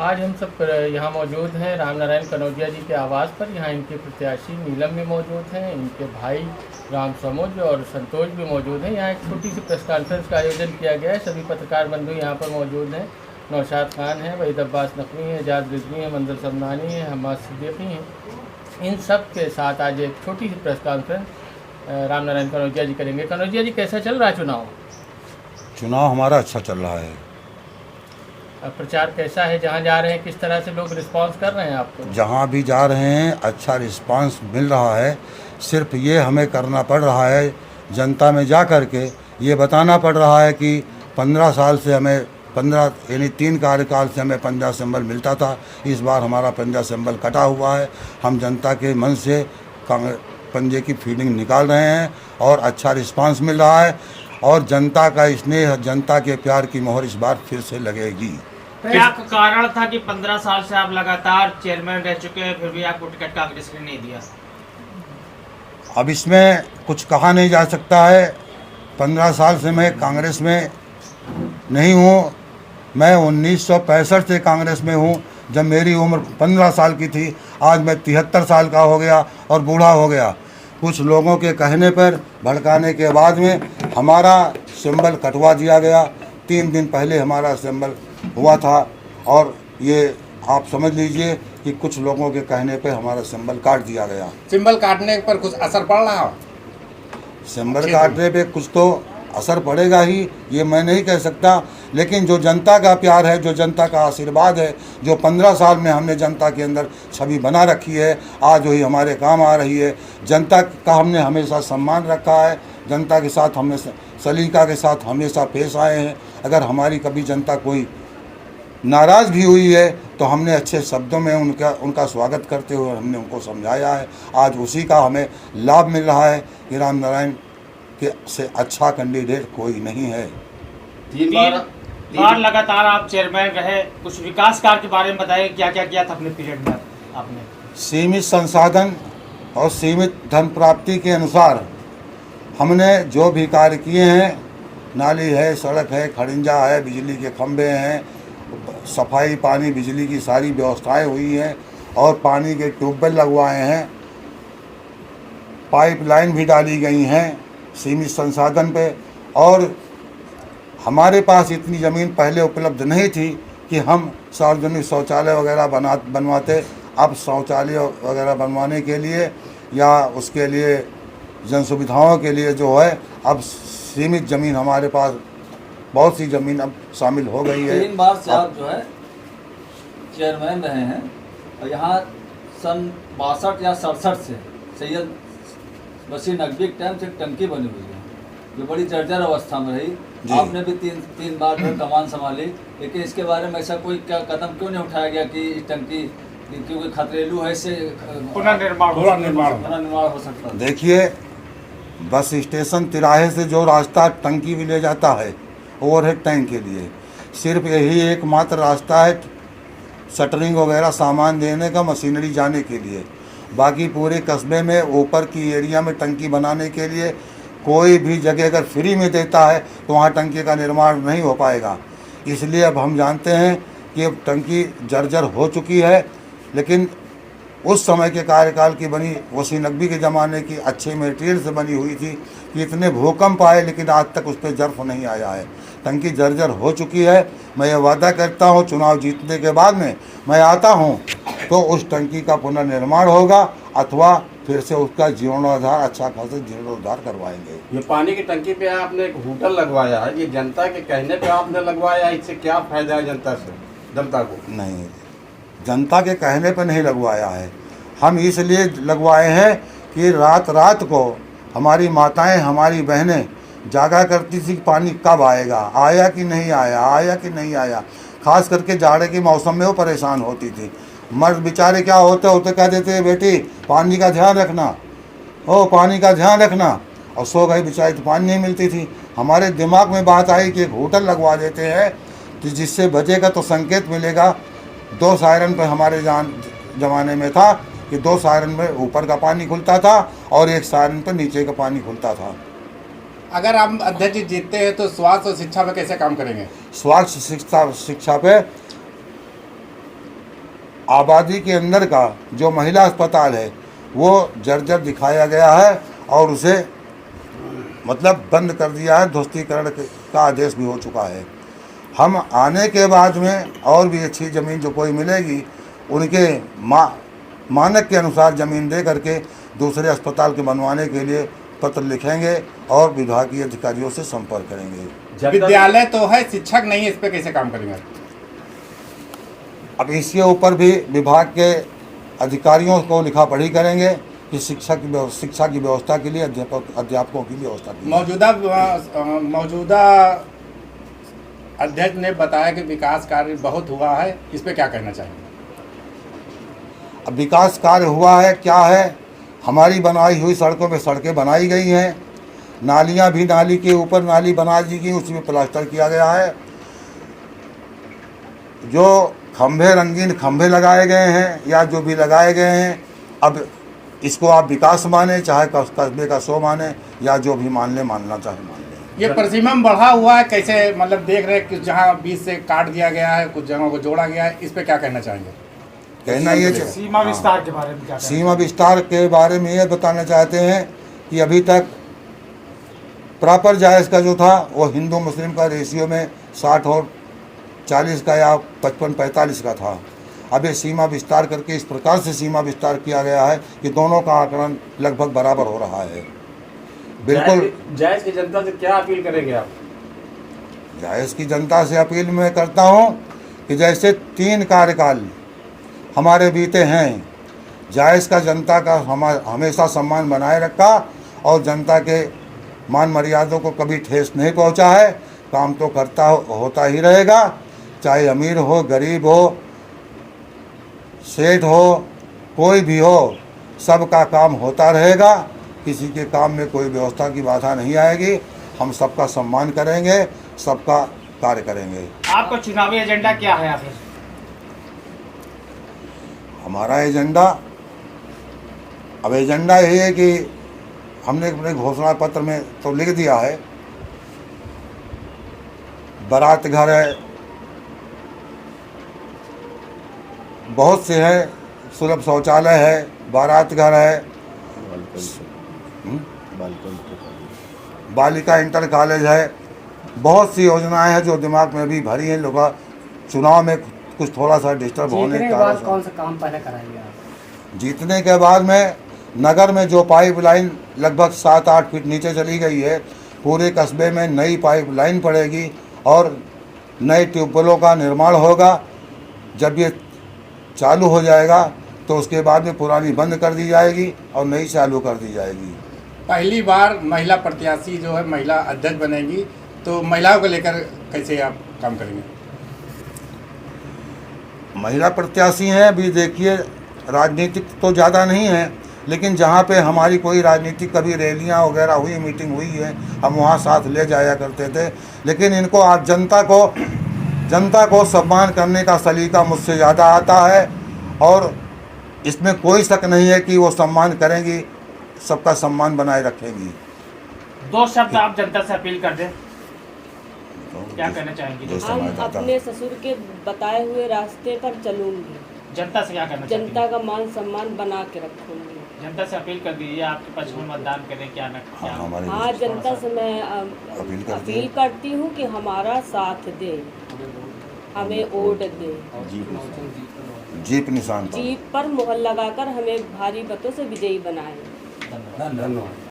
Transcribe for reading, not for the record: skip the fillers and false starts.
आज हम सब यहाँ मौजूद हैं राम नारायण कनौजिया जी के आवास पर। यहाँ इनके प्रत्याशी नीलम भी मौजूद हैं, इनके भाई राम समुज और संतोष भी मौजूद हैं। यहाँ एक छोटी सी प्रेस कॉन्फ्रेंस का आयोजन किया गया है। सभी पत्रकार बंधु यहाँ पर मौजूद हैं। नौशाद खान है, वहीद अब्बास नकवी है, एजाज रिजवी है, मंजर समनानी है, हमाद सिद्दीकी हैं। इन सब के साथ आज एक छोटी सी प्रेस कॉन्फ्रेंस राम नारायण कनौजिया जी करेंगे। कनौजिया जी, कैसा चल रहा है चुनाव? चुनाव हमारा अच्छा चल रहा है। प्रचार कैसा है? जहाँ जा रहे हैं किस तरह से लोग रिस्पांस कर रहे हैं आपको? जहाँ भी जा रहे हैं अच्छा रिस्पांस मिल रहा है। सिर्फ ये हमें करना पड़ रहा है, जनता में जा कर के ये बताना पड़ रहा है कि 15 साल से हमें 15 यानी 3 कार्यकाल से हमें पंजा सिंबल मिलता था। इस बार हमारा पंजा सिंबल कटा हुआ है। हम जनता के मन से पंजे की फीडिंग निकाल रहे हैं और अच्छा रिस्पांस मिल रहा है और जनता का स्नेह, जनता के प्यार की मोहर इस बार फिर से लगेगी। क्या कारण था कि 15 साल से आप लगातार चेयरमैन रह चुके हैं, फिर भी आपको टिकट कांग्रेस ने नहीं दिया? अब इसमें कुछ कहा नहीं जा सकता है। 15 साल से मैं कांग्रेस में नहीं हूँ। मैं 1965 से कांग्रेस में हूँ, जब मेरी उम्र 15 साल की थी। आज मैं 73 साल का हो गया और बूढ़ा हो गया। कुछ लोगों के कहने पर, भड़काने के बाद में हमारा सिंबल कटवा दिया गया। 3 दिन पहले हमारा सिंबल हुआ था और ये आप समझ लीजिए कि कुछ लोगों के कहने पे हमारा सिंबल काट दिया गया। सिंबल काटने पर कुछ असर पड़ रहा हो? सिंबल काटने पे कुछ तो असर पड़ेगा ही, ये मैं नहीं कह सकता। लेकिन जो जनता का प्यार है, जो जनता का आशीर्वाद है, जो 15 साल में हमने जनता के अंदर छवि बना रखी है, आज वही हमारे काम आ रही है। जनता का हमने हमेशा सम्मान रखा है। जनता के साथ हमने सलीका के साथ हमेशा पेश आए हैं। अगर हमारी कभी जनता कोई नाराज़ भी हुई है तो हमने अच्छे शब्दों में उनका स्वागत करते हुए हमने उनको समझाया है। आज उसी का हमें लाभ मिल रहा है कि राम नारायण के से अच्छा कैंडिडेट कोई नहीं है। 3 बार लगातार आप चेयरमैन रहे, कुछ विकास कार्य के बारे में बताइए, क्या क्या किया था अपने पीरियड में आपने? सीमित संसाधन और सीमित धन प्राप्ति के अनुसार हमने जो भी कार्य किए हैं, नाली है, सड़क है, खड़िंजा है, बिजली के खंभे हैं, सफाई, पानी, बिजली की सारी व्यवस्थाएं हुई हैं और पानी के ट्यूबवेल लगवाए हैं, पाइपलाइन भी डाली गई हैं सीमित संसाधन पे। और हमारे पास इतनी ज़मीन पहले उपलब्ध नहीं थी कि हम सार्वजनिक शौचालय वगैरह बनवाते। अब शौचालय वगैरह बनवाने के लिए या उसके लिए जन सुविधाओं के लिए जो है, अब सीमित ज़मीन हमारे पास, बहुत सी ज़मीन अब शामिल हो गई है। 3 बार से आप जो है चेयरमैन रहे हैं और यहाँ सन 62 या 67 से सैयद बशीर नकवी के टाइम से एक टंकी बनी हुई है जो बड़ी जर्जर अवस्था में रही। आपने भी तीन बार जो कमान संभाली, लेकिन इसके बारे में ऐसा कोई क्या कदम क्यों नहीं उठाया गया कि इस टंकी, क्योंकि खतरेलू है, इससे पुनर्निर्माण हो सकता है? देखिए, बस स्टेशन तिराहे से जो रास्ता टंकी भी ले जाता है ओवरहेड टैंक के लिए, सिर्फ यही एकमात्र रास्ता है शटरिंग वगैरह सामान देने का, मशीनरी जाने के लिए। बाकी पूरे कस्बे में ऊपर की एरिया में टंकी बनाने के लिए कोई भी जगह अगर फ्री में देता है तो वहाँ टंकी का निर्माण नहीं हो पाएगा। इसलिए अब हम जानते हैं कि अब टंकी जर्जर हो चुकी है, लेकिन उस समय के कार्यकाल की बनी, वसीम नकवी के ज़माने की अच्छे मटेरियल से बनी हुई थी कि इतने भूकंप आए लेकिन आज तक उस पर जर्फ नहीं आया है। टंकी जर्जर हो चुकी है। मैं ये वादा करता हूँ, चुनाव जीतने के बाद में मैं आता हूँ तो उस टंकी का पुनर्निर्माण होगा अथवा फिर से उसका जीर्णोद्धार, अच्छा खासा जीर्णोद्धार करवाएंगे। ये पानी की टंकी पे आपने एक होटल लगवाया है, ये जनता के कहने पे आपने लगवाया है, इससे क्या फायदा है जनता को? नहीं, जनता के कहने पर नहीं लगवाया है। हम इसलिए लगवाए हैं कि रात रात को हमारी माताएं, हमारी बहनें जागा करती थी कि पानी कब आएगा, आया कि नहीं आया, आया कि नहीं आया। खास करके जाड़े के मौसम में वो परेशान होती थी। मर्द बेचारे क्या होते होते कह देते, बेटी पानी का ध्यान रखना, ओ पानी का ध्यान रखना, और सो गई बेचारी तो पानी नहीं मिलती थी। हमारे दिमाग में बात आई कि एक होटल लगवा देते हैं कि जिससे बचेगा तो संकेत मिलेगा। 2 सायरन पर हमारे ज़माने में था कि 2 सायरन में ऊपर का पानी खुलता था और 1 सायरन पर नीचे का पानी खुलता था। अगर आप अध्यक्ष जी जीतते हैं तो स्वास्थ्य और शिक्षा में कैसे काम करेंगे? स्वास्थ्य शिक्षा पे आबादी के अंदर का जो महिला अस्पताल है वो जर्जर दिखाया गया है और उसे मतलब बंद कर दिया है, ध्वस्तीकरण का आदेश भी हो चुका है। हम आने के बाद में और भी अच्छी ज़मीन जो कोई मिलेगी उनके मानक के अनुसार ज़मीन दे करके दूसरे अस्पताल के बनवाने के लिए पत्र लिखेंगे और विभागीय अधिकारियों से संपर्क करेंगे। विद्यालय तो है, शिक्षक नहीं है, इस पे कैसे काम करेंगे? अब इसके ऊपर भी विभाग के अधिकारियों को लिखा पढ़ी करेंगे कि शिक्षा की व्यवस्था के लिए अध्यापकों की व्यवस्था की मौजूदा अध्यक्ष ने बताया कि विकास कार्य बहुत हुआ है, इस पे क्या कहना चाहेंगे? अब विकास कार्य हुआ है क्या है, हमारी बनाई हुई सड़कों में सड़कें बनाई गई हैं, नालियां भी नाली के ऊपर नाली बना दी गई, उसमें प्लास्टर किया गया है, जो खंभे रंगीन खंभे लगाए गए हैं या जो भी लगाए गए हैं, अब इसको आप विकास माने चाहे कस्बे का शो माने या जो भी मानना चाहे मान लें। ये परिसीमन बढ़ा हुआ है, कैसे मतलब देख रहे हैं कि जहाँ बीच से काट दिया गया है, कुछ जगहों को जोड़ा गया है, इस पे क्या कहना चाहेंगे? कहना ये सीमा विस्तार के बारे में क्या सीमा विस्तार के बारे में ये बताना चाहते हैं कि अभी तक प्रॉपर जायज़ का जो था वो हिंदू मुस्लिम का रेशियो में 60 और 40 का या 55-45 का था। अब ये सीमा विस्तार करके इस प्रकार से सीमा विस्तार किया गया है कि दोनों का आकलन लगभग बराबर हो रहा है। बिल्कुल जायज की जनता से क्या अपील करेंगे आप? जायज़ की जनता से अपील मैं करता हूँ कि जैसे 3 कार्यकाल हमारे बीते हैं, जायज़ का जनता का हमेशा सम्मान बनाए रखा और जनता के मान मर्यादों को कभी ठेस नहीं पहुंचा है। काम तो होता ही रहेगा, चाहे अमीर हो, गरीब हो, सेठ हो, कोई भी हो, सबका काम होता रहेगा। किसी के काम में कोई व्यवस्था की बाधा नहीं आएगी। हम सबका सम्मान करेंगे, सबका कार्य करेंगे। आपका चुनावी एजेंडा क्या है आखिर? हमारा एजेंडा अब एजेंडा यही है कि हमने अपने घोषणा पत्र में तो लिख दिया है, बारात घर है, बहुत से हैं, सुलभ शौचालय है, बारात घर है, बालिका इंटर कॉलेज है, बहुत सी योजनाएं हैं जो दिमाग में भी भरी हैं। लोग चुनाव में कुछ थोड़ा सा डिस्टर्ब होने के कारण कौन सा काम पहले कराएंगे आप? जीतने के बाद में नगर में जो पाइपलाइन लगभग 7-8 फीट नीचे चली गई है, पूरे कस्बे में नई पाइपलाइन पड़ेगी और नए ट्यूबवेलों का निर्माण होगा। जब ये चालू हो जाएगा तो उसके बाद में पुरानी बंद कर दी जाएगी और नई चालू कर दी जाएगी। पहली बार महिला प्रत्याशी जो है महिला अध्यक्ष बनेगी, तो महिलाओं को लेकर कैसे आप काम करेंगे? महिला प्रत्याशी हैं, अभी देखिए राजनीतिक तो ज़्यादा नहीं है, लेकिन जहाँ पे हमारी कोई राजनीतिक कभी रैलियाँ वगैरह हुई, मीटिंग हुई है, हम वहाँ साथ ले जाया करते थे। लेकिन इनको आज जनता को सम्मान करने का सलीका मुझसे ज़्यादा आता है और इसमें कोई शक नहीं है कि वो सम्मान करेंगी, सबका सम्मान बनाए रखेंगी। 2 शब्द आप जनता से अपील कर दें, क्या कहना चाहेंगे? हम अपने ससुर के बताए हुए रास्ते पर चलूंगी। जनता से क्या करना चाहेंगे? जनता का मान सम्मान बना के रखूंगी। जनता से अपील कर दीजिए, आपके पक्ष में मतदान करें, क्या न क्या? हाँ, जनता से मैं अपील करती हूँ कि हमारा साथ दे, हमें वोट दे, जीप निशान जीप पर मुहर लगाकर हमें भारी मतों से विजयी बनाए। धन्यवाद।